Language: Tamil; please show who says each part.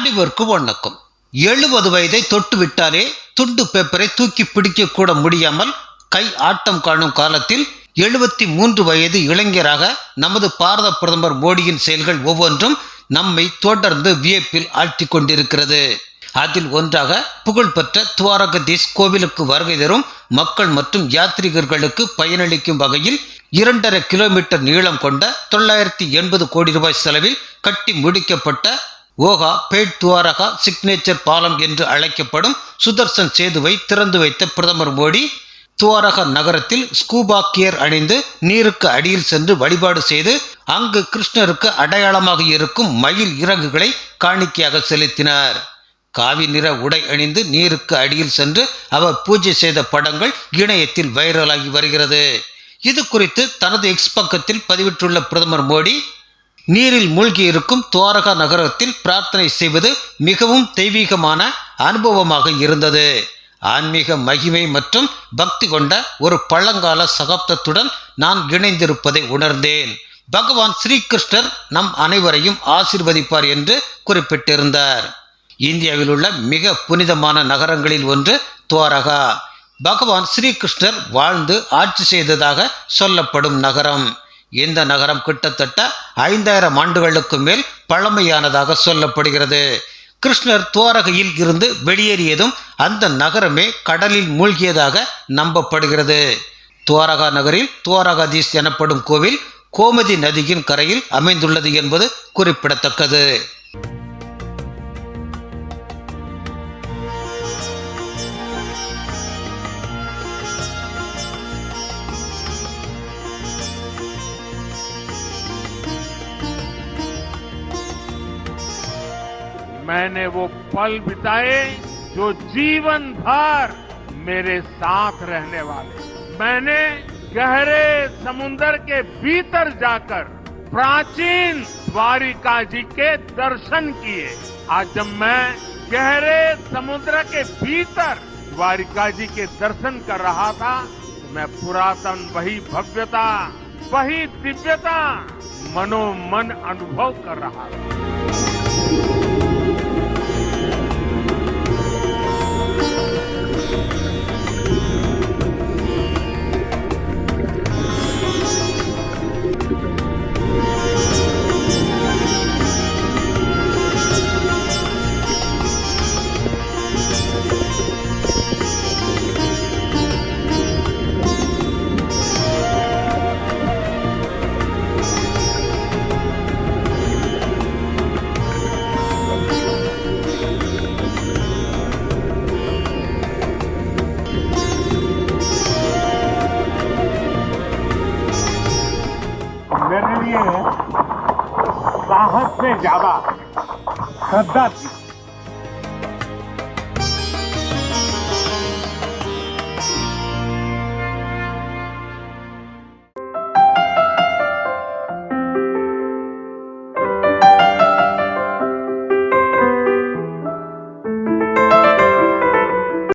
Speaker 1: அனைவருக்கு வணக்கம். 70 வயதை தொட்டுவிட்டாலே துண்டு பேப்பரை தூக்கி பிடிக்க கூட முடியாமல் கை ஆட்டம் காணும் காலத்தில் 73 வயது இளைஞராக நமது பாரத பிரதமர் மோடியின் செயல்கள் ஒவ்வொன்றும் நம்மை தொடர்ந்து வியப்பில் ஆழ்த்திக் கொண்டிருக்கிறது. அதில் ஒன்றாக புகழ்பெற்ற துவாரகதீஷ் கோவிலுக்கு வருகை தரும் மக்கள் மற்றும் யாத்ரீகர்களுக்கு பயனளிக்கும் வகையில் 2.5 கிலோமீட்டர் நீளம் கொண்ட 980 கோடி ரூபாய் செலவில் கட்டி முடிக்கப்பட்ட ஓகா பேட் துவாரகா சிக்னேச்சர் பாலம் என்று அழைக்கப்படும் சுதர்சன் சேதுவை திறந்து வைத்த பிரதமர் மோடி துவாரகா நகரத்தில் ஸ்கூபா கியர் அணிந்து நீருக்கு அடியில் சென்று வழிபாடு செய்து அங்கு கிருஷ்ணருக்கு அடையாளமாக இருக்கும் மயில் இறகுகளை காணிக்கையாக செலுத்தினார். காவி நிற உடை அணிந்து நீருக்கு அடியில் சென்று அவர் பூஜை செய்த படங்கள் இணையத்தில் வைரலாகி வருகிறது. இது குறித்து தனது எக்ஸ் பக்கத்தில் பதிவிட்டுள்ள பிரதமர் மோடி, நீரில் மூழ்கி இருக்கும் துவாரகா நகரத்தில் பிரார்த்தனை செய்வது மிகவும் தெய்வீகமான அனுபவமாக இருந்தது. ஆன்மீக மகிமை மற்றும் பக்தி கொண்ட ஒரு பழங்கால சகாப்தத்துடன் நான் இணைந்திருப்பதை உணர்ந்தேன். பகவான் ஸ்ரீகிருஷ்ணர் நம் அனைவரையும் ஆசீர்வதிப்பார் என்று குறிப்பிட்டிருந்தார். இந்தியாவில் உள்ள மிக புனிதமான நகரங்களில் ஒன்று துவாரகா. பகவான் ஸ்ரீகிருஷ்ணர் வாழ்ந்து ஆட்சி செய்ததாக சொல்லப்படும் நகரம். இந்த நகரம் கிட்டத்தட்ட 5000 ஆண்டுகளுக்கு மேல் பழமையானதாக சொல்லப்படுகிறது. கிருஷ்ணர் துவாரகையில் இருந்து வெளியேறியதும் அந்த நகரமே கடலில் மூழ்கியதாக நம்பப்படுகிறது. துவாரகா நகரில் துவாரகாதீஷ் எனப்படும் கோவில் கோமதி நதியின் கரையில் அமைந்துள்ளது என்பது குறிப்பிடத்தக்கது.
Speaker 2: मैंने वो पल बिताए जो जीवन भर मेरे साथ रहने वाले. मैंने गहरे समुद्र के भीतर जाकर प्राचीन द्वारिका जी के दर्शन किए. आज जब मैं गहरे समुद्र के भीतर द्वारिका जी के दर्शन कर रहा था, मैं पुरातन वही भव्यता, वही दिव्यता मनोमन अनुभव कर रहा था. मेरे लिए साहस से ज्यादा श्रद्धा थी.